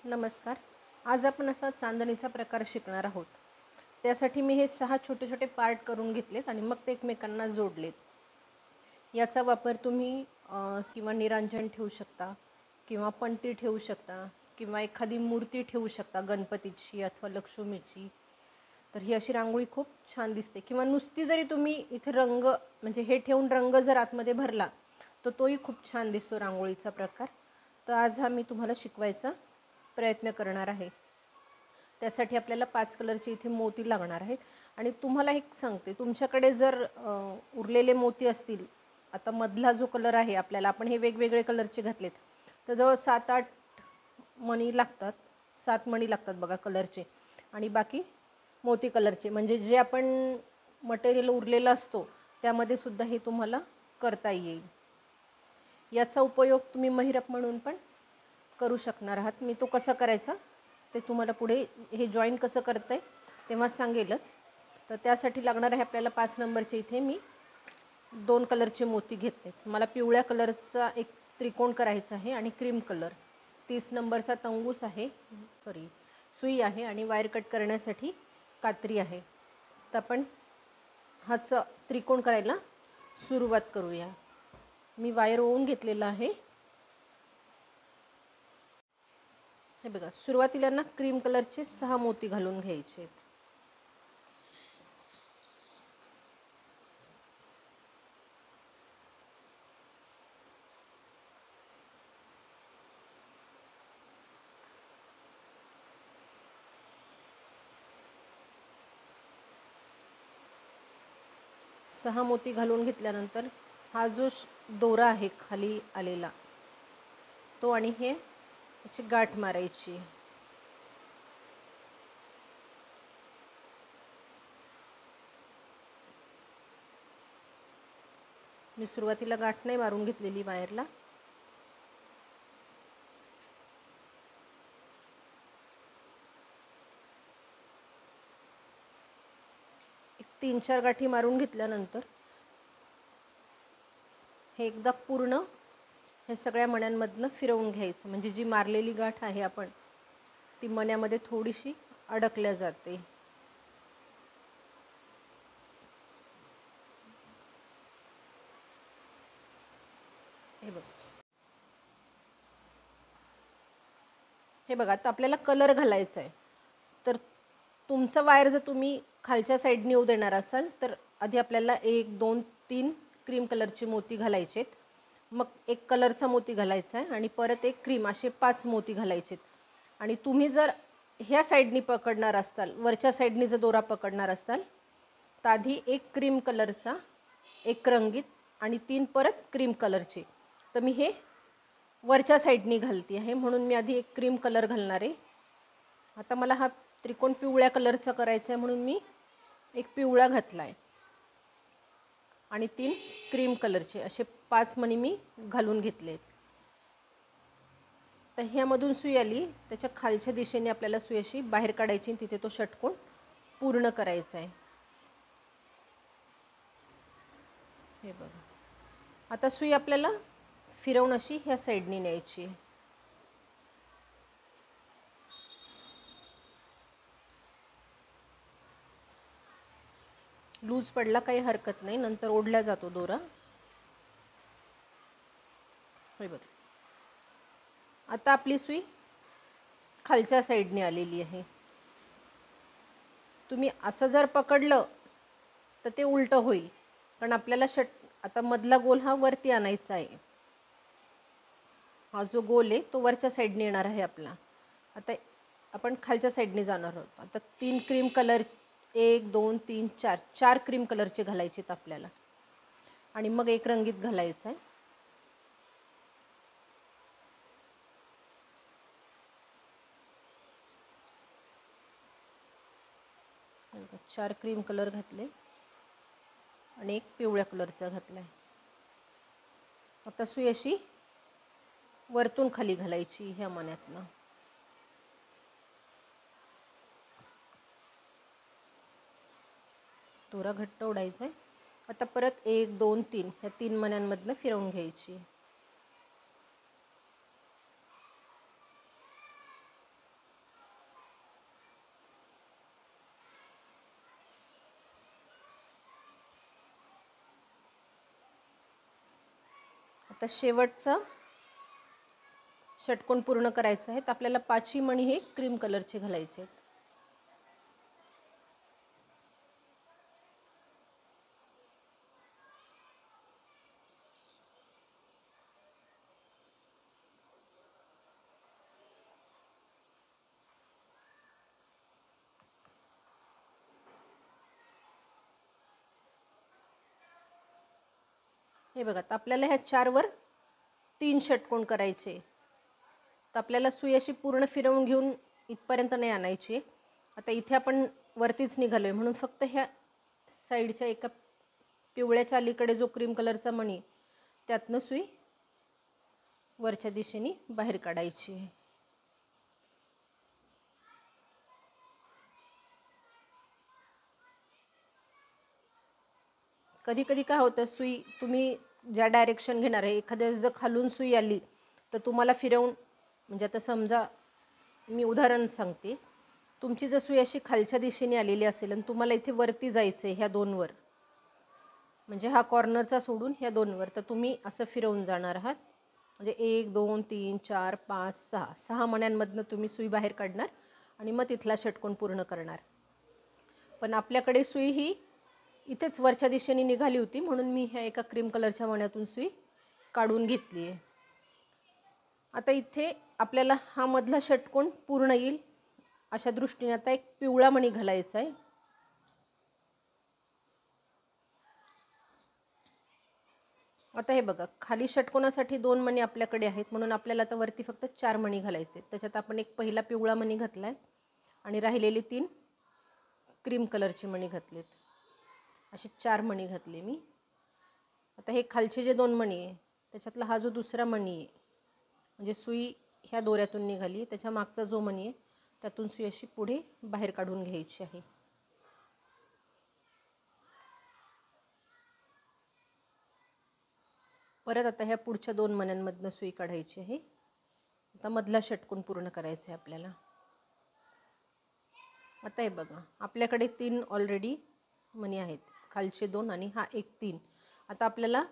नमस्कार. आज आपण असा चांदणीचा प्रकार शिकणार आहोत. त्यासाठी मी हे 6 छोटे छोटे पार्ट करून घेतलेत आणि मग ते एकमेकांना जोडलेत. याचा वापर तुम्ही किंवा निरांजन ठेवू शकता किंवा पणती ठेवू शकता किंवा एखादी मूर्ती ठेवू शकता, गणपतीची अथवा लक्ष्मीची. तर ही अशी रांगोळी खूप छान दिसते. किंवा नुसती जरी तुम्ही इथे रंग म्हणजे हे ठेवून रंग जर आतमध्ये भरला तर तोही खूप छान दिसतो रांगोळीचा प्रकार. तर आज हा मी तुम्हाला शिकवायचा प्रयत्न करणार आहे. त्यासाठी आपल्याला 5 कलरचे इथे मोती लागणार आहेत. आणि तुम्हाला एक सांगते, तुमच्याकडे जर उरलेले मोती असतील, आता मधला जो कलर आहे आपल्याला, आपण हे वेगवेगळे कलरचे घातलेत, तर जवळ 7-8 मणी लागतात. 7 मणी लागतात बघा कलरचे. आणि बाकी मोती कलरचे, म्हणजे जे आपण मटेरियल उरलेलं असतो त्यामध्ये सुद्धा हे तुम्हाला करता येईल. याचा उपयोग तुम्ही महिरप म्हणून पण करू शकणार आहात. मी तो कसा करायचा ते तुम्हाला पुढे हे जॉईन कसं करता आहे तेव्हा सांगेलच. तर त्यासाठी लागणार आहे आपल्याला 5 नंबरचे इथे मी 2 कलरचे मोती घेतले. मला पिवळ्या कलरचा एक त्रिकोण करायचा आहे आणि क्रीम कलर. 30 नंबरचा तंगूस आहे, सुई आहे आणि वायर कट करण्यासाठी कात्री आहे. तर आपण हाच त्रिकोण करायला सुरुवात करूया. मी वायर ओवून घेतलेला आहे. हे बघा, सुरुवातीला ना क्रीम कलरचे 6 मोती घालून घ्यायचे. सहा मोती घालून घेतल्यानंतर हा जो दोरा आहे खाली आलेला तो आणि हे याची गाठ मारायची. मी सुरुवातीला गाठ नाही मारून घेतलेली वायरला. एक 3-4 गाठी मारून घेतल्यानंतर हे एकदा पूर्ण हे सगळ्या मण्यांमधनं फिरवून घ्यायचं, म्हणजे जी मारलेली गाठ आहे आपण ती मण्यामध्ये थोडीशी अडकल्या जाते. हे बघा, आता आपल्याला कलर घालायचा आहे. तर तुमचा वायर जर तुम्ही खालच्या साईडने येऊ देणार असाल तर आधी आपल्याला 1, 2, 3 क्रीम कलरचे मोती घालायचेत. मग एक कलरचा मोती घालायचा आहे आणि परत एक क्रीम, असे 5 मोती घालायचेत. आणि तुम्ही जर ह्या साईडनी पकडणार असताल, वरच्या साईडनी जर दोरा पकडणार असताल तर आधी एक क्रीम कलरचा, एक रंगीत आणि 3 परत क्रीम कलरचे. तर मी हे वरच्या साईडनी घालते आहे म्हणून मी आधी एक क्रीम कलर घालणार आहे. आता मला हा त्रिकोण पिवळ्या कलरचा करायचा आहे म्हणून मी एक पिवळा घातला आहे आणि 3 क्रीम कलरचे असे 5 मणी मी घालून घेतलेत. तर ह्यामधून सुई आली, त्याच्या खालच्या दिशेने आपल्याला सुई अशी बाहेर काढायची, तिथे तो षटकोन पूर्ण करायचा आहे. हे बघा, आता सुई आपल्याला फिरवून अशी ह्या साईडने न्यायची. लूज पडला काही हरकत नाही, नंतर ओढला जातो दोरा. हे बघा, आता आपली सुई खालच्या साईडने आलेली आहे. तुम्ही असं जर पकडलं तर ते उलटं होईल, कारण आपल्याला आता मधला गोल हा वरती आणायचा आहे. हा जो गोल आहे तो वरच्या साईडने येणार आहे आपला. आता आपण खालच्या साईडने जाणार आहोत. आता 3 क्रीम कलर, 1, 2, 3, 4 क्रीम कलरचे घालायचेत आपल्याला आणि मग एक रंगीत घालायचा आहे. चार क्रीम कलर घातले आणि एक पिवळ्या कलरचा घातला आहे. आता सुई अशी वरतून खाली घालायची ह्या मण्यातनं. दोरा घट्ट ओढायचा आहे. आता परत 1, 2, 3 ह्या 3 मण्यांमधनं फिरवून घ्यायची. आता शेवटचा षटकोन पूर्ण करायचा आहे. तर आपल्याला 5ही मणी हे क्रीम कलरचे घालायचे आहेत. हे बघा, तर आपल्याला ह्या 4वर 3 षटकोन करायचे. तर आपल्याला सुई अशी पूर्ण फिरवून घेऊन इथपर्यंत नाही आणायची. आता इथे आपण वरतीच निघालो आहे म्हणून फक्त ह्या साईडच्या एका पिवळ्याच्या अलीकडे जो क्रीम कलरचा मणी त्यातनं सुई वरच्या दिशेने बाहेर काढायची आहे. कधी कधी काय होतं, सुई तुम्ही ज्या डायरेक्शन घेणार आहे, एखाद्या वेळेस जर खालून सुई आली तर तुम्हाला फिरवून, म्हणजे आता समजा मी उदाहरण सांगते, तुमची जर सुई अशी खालच्या दिशेने आलेली असेल आणि तुम्हाला इथे वरती जायचं आहे ह्या 2वर, म्हणजे हा कॉर्नरचा सोडून ह्या 2वर, तर तुम्ही असं फिरवून जाणार आहात. म्हणजे 1 2 3 4 5 6 मण्यांमधनं तुम्ही सुई बाहेर काढणार आणि मग तिथला षटकोन पूर्ण करणार. पण आपल्याकडे सुई ही इथेच वरच्या दिशेने निघाली होती म्हणून मी ह्या एका क्रीम कलरच्या मण्यातून सुई काढून घेतली आहे. आता इथे आपल्याला हा मधला षटकोन पूर्ण येईल अशा दृष्टीने आता एक पिवळा मणी घालायचा आहे. आता हे बघा, खाली षटकोनासाठी 2 मणी आपल्याकडे आहेत म्हणून आपल्याला आता वरती फक्त 4 मणी घालायचे. त्याच्यात आपण एक पहिला पिवळा मणी घातला आहे आणि राहिलेले 3 क्रीम कलरचे मणी घातलेत. असे 4 मणी घातले मी. आता हे खालचे जे 2 मणी आहे त्याच्यातला हा जो दुसरा मणी आहे, म्हणजे सुई ह्या दोऱ्यातून निघाली, त्याच्या मागचा जो मणी आहे त्यातून सुई अशी पुढे बाहेर काढून घ्यायची आहे. परत आता ह्या पुढच्या 2 मण्यांमधनं सुई काढायची आहे. आता मधला षटकोन पूर्ण करायचा आहे आपल्याला. आता हे बघा, आपल्याकडे 3 ऑलरेडी मणी आहेत, खालचे 2 आणि हा एक 3. आता आपल्याला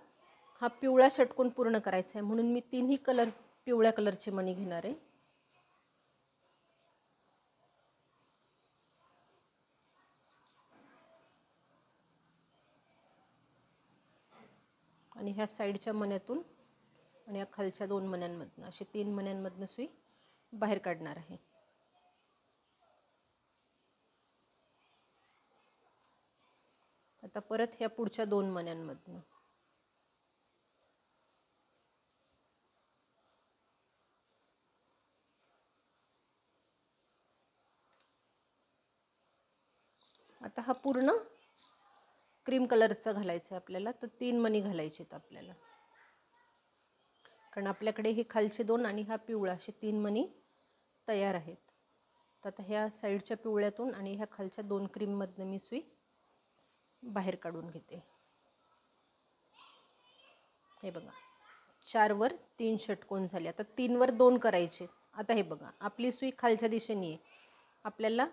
हा पिवळा षटकोन पूर्ण करायचा आहे म्हणून मी 3ही पिवळ्या कलरचे मणी घेणार आहे. आणि ह्या साईडच्या मण्यातून आणि या खालच्या 2 मण्यांमधनं असे 3 मण्यांमधनं सुई बाहेर काढणार आहे. आता परत ह्या पुढच्या 2 मण्यांमधनं आता हा पूर्ण क्रीम कलरचा घालायचा आहे आपल्याला. तर 3 मणी घालायचे आहेत आपल्याला, कारण आपल्याकडे हे खालचे 2 आणि हा पिवळा असे 3 मणी तयार आहेत. तर आता ह्या साईडच्या पिवळ्यातून आणि ह्या खालच्या 2 क्रीममधनं मी सुई बाहेर काढून घेते. हे बघा, 4वर 3 षटकोन झाले. आता 3वर 2 करायचे. आता हे बघा, आपली सुई खालच्या दिशेने आहे, आपल्याला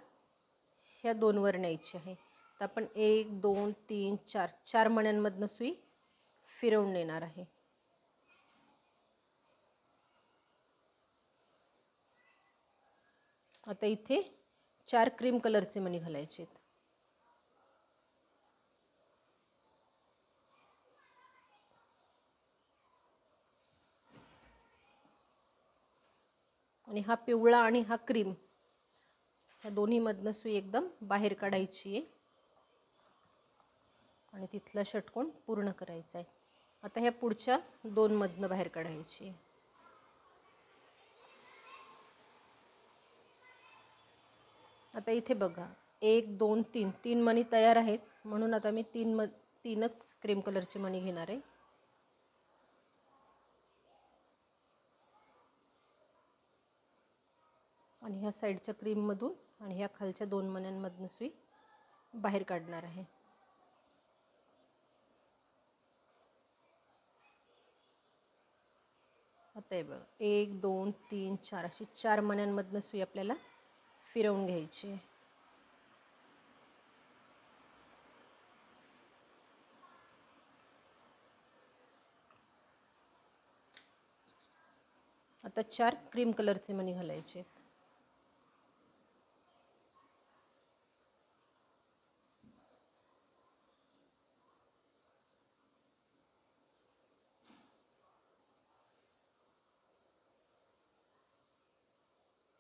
ह्या 2वर न्यायची आहे. तर आपण 1 2 3 4 मण्यांमधनं सुई फिरवून नेणार आहे. आता इथे 4 क्रीम कलरचे मणी घालायचे आहेत. आणि हा पिवळा आणि हा क्रीम ह्या दोन्हीमधनं सुई एकदम बाहेर काढायची आहे आणि तिथला षटकोन पूर्ण करायचा आहे. आता ह्या पुढच्या 2 मधनं बाहेर काढायची आहे. आता इथे बघा, 1 2 3 मणी तयार आहेत म्हणून आता मी 3च क्रीम कलरचे मणी घेणार आहे. आणि ह्या साईडच्या क्रीममधून आणि ह्या खालच्या 2 मण्यांमधनं सुई बाहेर काढणार आहे. आता हे बघा, 1 2 3 4 अशी 4 मण्यांमधनं सुई आपल्याला फिरवून घ्यायची आहे. आता 4 क्रीम कलरचे मणी घालायचे.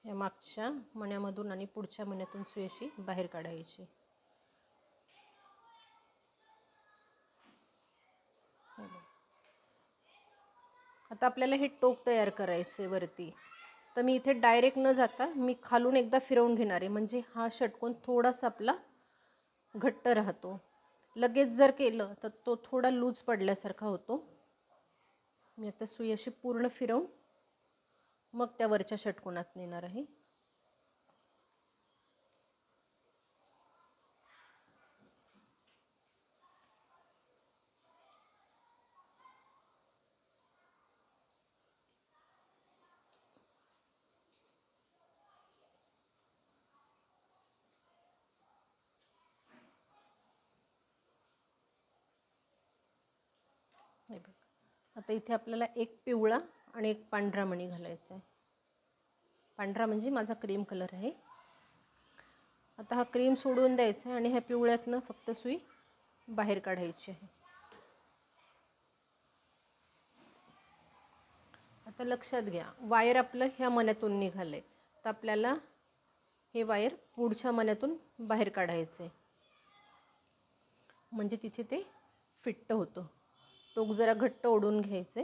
या मागच्या मण्यामधून आणि पुढच्या मण्यातून सुई अशी बाहेर काढायची. आता आपल्याला हे टोक तयार करायचे वरती. तर मी इथे डायरेक्ट न जाता मी खालून एकदा फिरवून घेणार आहे, म्हणजे हा षटकोन थोडासा आपला घट्ट राहतो. लगेच जर केलं तर तो थोडा लूज पडल्यासारखा होतो. मी आता सुई अशी पूर्ण फिरवून मग त्या वरच्या षटकोनात नेणार आहे. हे बघ, आता इथे आपल्याला एक पिवळा आणि एक पांढरा मणी घालायचा आहे. पांढरा म्हणजे माझा क्रीम कलर आहे. आता हा क्रीम सोडून द्यायचा आहे आणि ह्या पिवळ्यातनं फक्त सुई बाहेर काढायची आहे. आता लक्षात घ्या, वायर आपलं ह्या मण्यातून निघालंय, तर आपल्याला हे वायर पुढच्या मण्यातून बाहेर काढायचं आहे, म्हणजे तिथे ते फिट्ट होतं. टोक जरा घट्ट ओढून घ्यायचे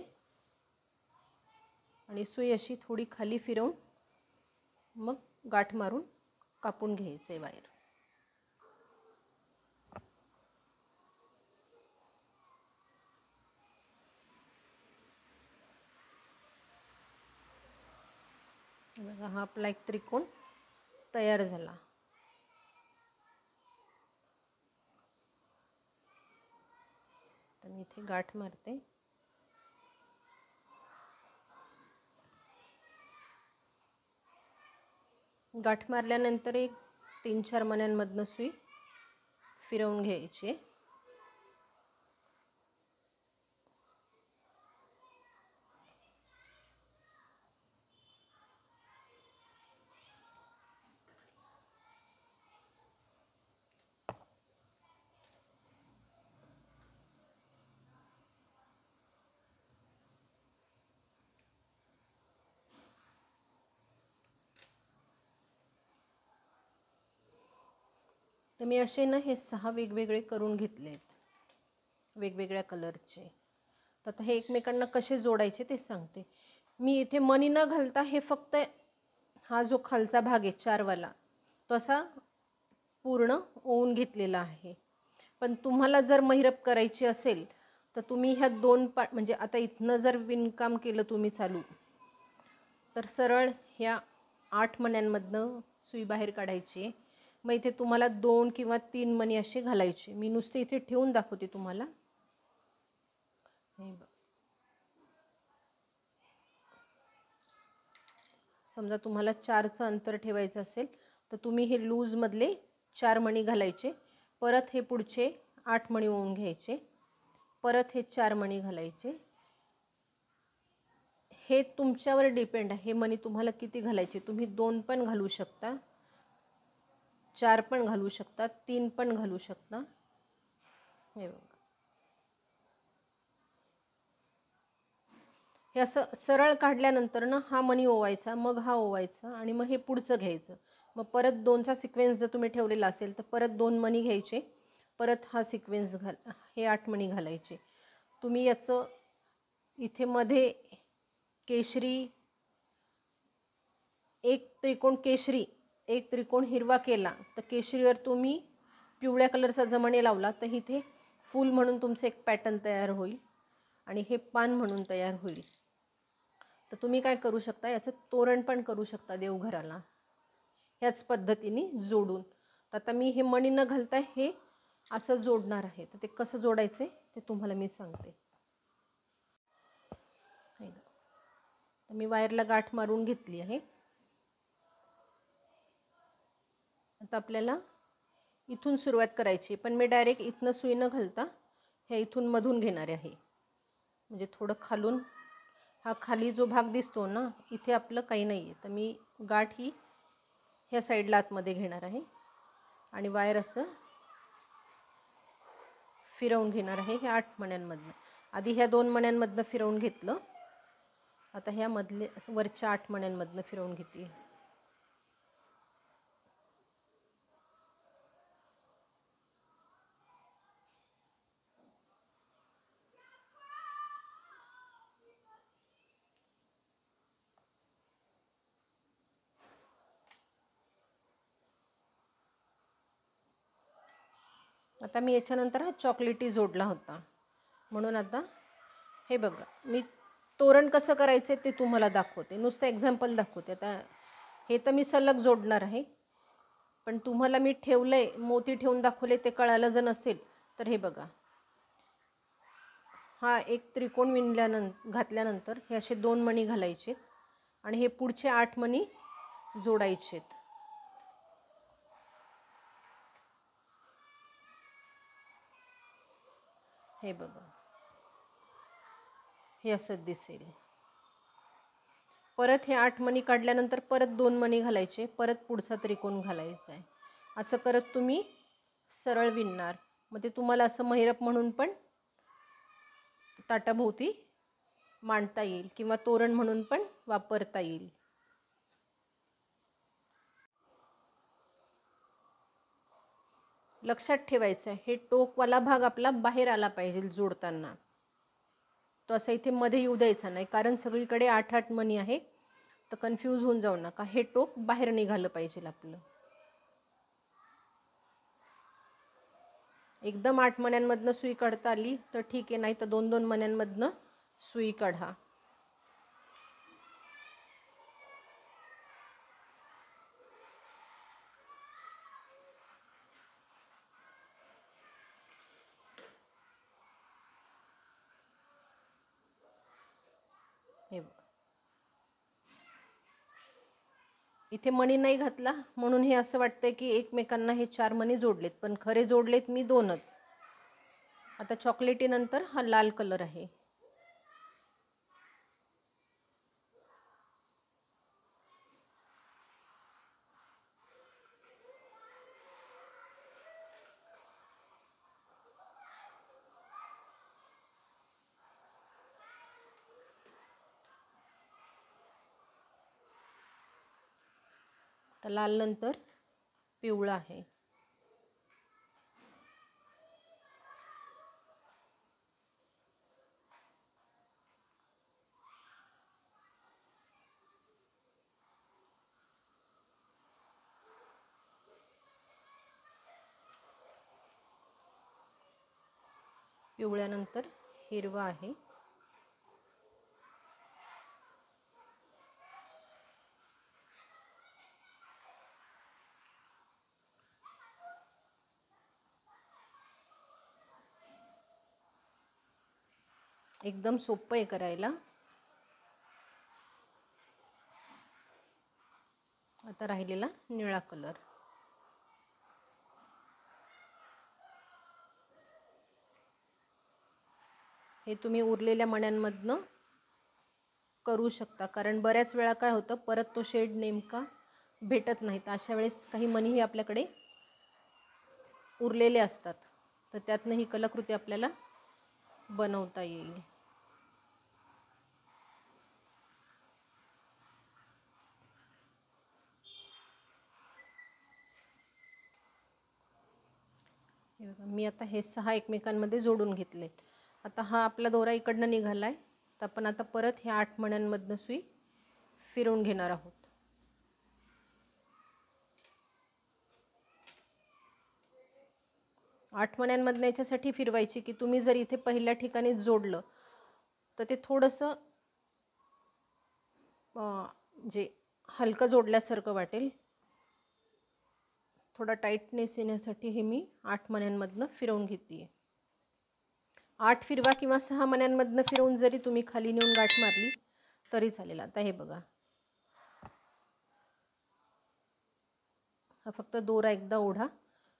आणि सुई अशी थोडी खाली फिरवून मग गाठ मारून कापून घ्यायचे वायर. बघा, हा आपला एक त्रिकोण तयार झाला. तर मी इथे गाठ मारते. गाठ मारल्यानंतर एक 3-4 मण्यांमधनं सुई फिरवून घ्यायची. तर मी असे ना हे 6 वेगवेगळे करून घेतलेत, वेगवेगळ्या कलरचे. तर आता हे एकमेकांना कसे जोडायचे ते सांगते. मी इथे मणी न घालता हे फक्त हा जो खालचा भाग आहे 4 वाला, तो असा पूर्ण ओवून घेतलेला आहे. पण तुम्हाला जर महिरप करायची असेल तर तुम्ही ह्या 2 म्हणजे आता इथनं जर विणकाम केलं तुम्ही चालू, तर सरळ ह्या 8 मण्यांमधनं सुई बाहेर काढायची. मग इथे तुम्हाला 2 किंवा 3 मणी असे घालायचे. मी नुसते इथे ठेवून दाखवते तुम्हाला. हे बघ, समजा तुम्हाला 4चं अंतर ठेवायचं असेल तर तुम्ही हे लूजमधले 4 मणी घालायचे. परत हे पुढचे 8 मणी ओवून घ्यायचे. परत हे 4 मणी घालायचे. हे तुमच्यावर डिपेंड आहे, हे मणी तुम्हाला किती घालायचे. तुम्ही 2 पण घालू शकता, 4 पण घालू शकता, 3 पण घालू शकता. हे बघा, हे असं सरळ काढल्यानंतर ना हा मणी ओवायचा, मग हा ओवायचा आणि मग हे पुढचं घ्यायचं. मग परत 2चा सिक्वेन्स जर तुम्ही ठेवलेला असेल तर परत 2 मणी घ्यायचे, परत हा सिक्वेन्स हे 8 मणी घालायचे. तुम्ही याचं इथे मध्ये केशरी, एक त्रिकोण केशरी, एक त्रिकोण हिरवा केला तर केशरीवर तुम्ही पिवळ्या कलरचा जमणे लावला तर इथे फूल म्हणून तुमचं एक पॅटर्न तयार होईल आणि हे पान म्हणून तयार होईल. तर तुम्ही काय करू शकता, याचं तोरण पण करू शकता देवघराला, ह्याच पद्धतीने जोडून. तर आता मी हे मणी न घालता हे असं जोडणार आहे. तर ते कसं जोडायचं ते तुम्हाला मी सांगते. तर मी वायरला गाठ मारून घेतली आहे. आता आपल्याला इथून सुरुवात करायची, पण मी डायरेक्ट इथनं सुई न घालता ह्या इथून मधून घेणार आहे, म्हणजे थोडं खालून हा खाली जो भाग दिसतो ना, इथे आपलं काही नाही आहे, तर मी गाठ ही ह्या साईडला आतमध्ये घेणार आहे आणि वायर असं फिरवून घेणार आहे ह्या 8 मण्यांमधनं. आधी ह्या 2 मण्यांमधनं फिरवून घेतलं, आता ह्या मधले वरच्या 8 मण्यांमधनं फिरवून घेते. आता मी याच्यानंतर हा चॉकलेटी जोडला होता, म्हणून आता हे बघा मी तोरण कसं करायचं ते तुम्हाला दाखवते, नुसतं एक्झाम्पल दाखवते. आता हे तर मी सलग जोडणार आहे, पण तुम्हाला मी ठेवलंय मोती ठेवून दाखवले ते कळालं जर नसेल तर हे बघा, हा एक त्रिकोण घातल्यानंतर हे असे 2 मणी घालायचे आणि हे पुढचे 8 मणी जोडायचेत. हे बघा, हे असं दिसेल. परत हे 8 मणी काढल्यानंतर परत 2 मणी घालायचे, परत पुढचा त्रिकोण घालायचा आहे. असं करत तुम्ही सरळ विणणार. मग ते तुम्हाला असं महिरप म्हणून पण ताटाभोवती मांडता येईल किंवा तोरण म्हणून पण वापरता येईल. लक्षात ठेवायचं आहे, हे टोकवाला भाग आपला बाहेर आला पाहिजे जोडताना, तो असा इथे मध्ये येऊ द्यायचा नाही, कारण सगळीकडे 8-8 मणी आहे, तर कन्फ्यूज होऊन जाऊ नका. हे टोक बाहेर निघालं पाहिजे आपलं. एकदम 8 मण्यांमधनं सुई काढता आली तर ठीक आहे, नाही तर 2-2 मण्यांमधनं सुई काढा. हे इथे मणी नाही घातला म्हणून हे असं वाटतंय की एकमेकांना हे 4 मणी जोडलेत, पण खरे जोडलेत मी 2च. आता चॉकलेटी नंतर हा लाल कलर आहे. तर लाल नंतर पिवळा आहे. पिवळ्यानंतर हिरवा आहे. एकदम सोपं आहे करायला. आता राहिलेला निळा कलर. हे तुम्ही उरलेल्या मण्यांमधनं करू शकता, कारण बऱ्याच वेळा काय होतं, परत तो शेड नेमका भेटत नाही. तर अशा वेळेस काही मणीही आपल्याकडे उरलेले असतात, तर त्यातनं ही कलाकृती आपल्याला बनवता येईल. मी आता हे 6 एकमेकांमध्ये जोडून घेतलेत. आता हा आपला दोरा इकडनं निघाला आहे, तर आपण आता परत ह्या 8 मण्यांमधनं सुई फिरवून घेणार आहोत. आठ मण्यांमधनं याच्यासाठी फिरवायची की तुम्ही जर इथे पहिल्या ठिकाणी जोडलं तर ते थोडंसं जे हलकं जोडल्यासारखं वाटेल. थोडा टाईटनेस येण्यासाठी हे मी 8 मण्यांमधनं फिरवून घेते. 8 फिरवा किंवा 6 मण्यांमधनं फिरवून जरी तुम्ही खाली नेऊन गाठ मारली तरी चालेल. आता हे बघा, हा फक्त दोरा एकदा ओढा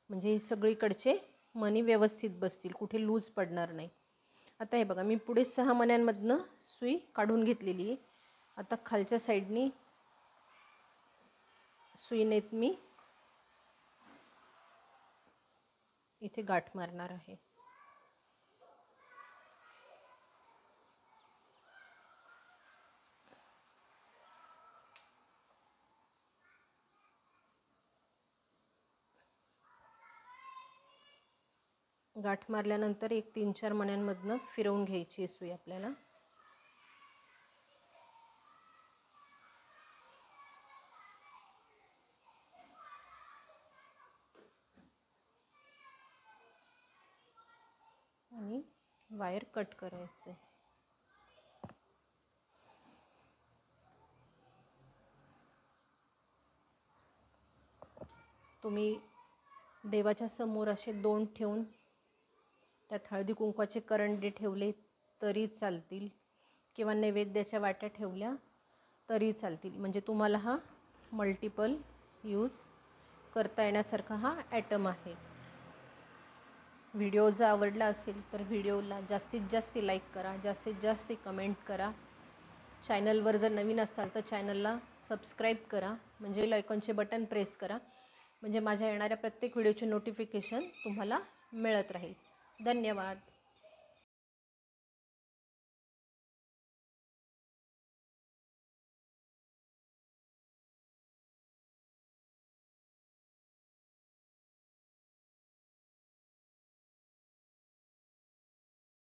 म्हणजे सगळीकडचे मणी व्यवस्थित बसतील, कुठे लूज पडणार नाही. आता हे बघा, मी पुढे 6 मण्यांमधनं सुई काढून घेतलेली आहे. आता खालच्या साईडनी सुईनेत मी इथे गाठ मारणार आहे. गाठ मारल्यानंतर एक 3-4 मण्यांमधनं फिरवून घ्यायची सुई आपल्याला. आणि वायर कट करायचं. तुम्ही देवाच्या समोर असे 2 ठेवून त्यात हळदी कुंकवाचे करंडे ठेवले तरी चालतील, किंवा नैवेद्याच्या वाट्या ठेवल्या तरी चालतील. म्हणजे तुम्हाला हा मल्टिपल यूज करता येण्यासारखा हा ॲटम आहे. व्हिडिओ जर आवडला असेल तर व्हिडिओला जास्तीत जास्त लाईक करा, जास्तीत जास्त कमेंट करा. चॅनलवर जर नवीन असाल तर चॅनलला सबस्क्राईब करा, म्हणजे बेल आयकॉनचे बटन प्रेस करा, म्हणजे माझ्या येणाऱ्या प्रत्येक व्हिडिओचे नोटिफिकेशन तुम्हाला मिळत राहील. धन्यवाद.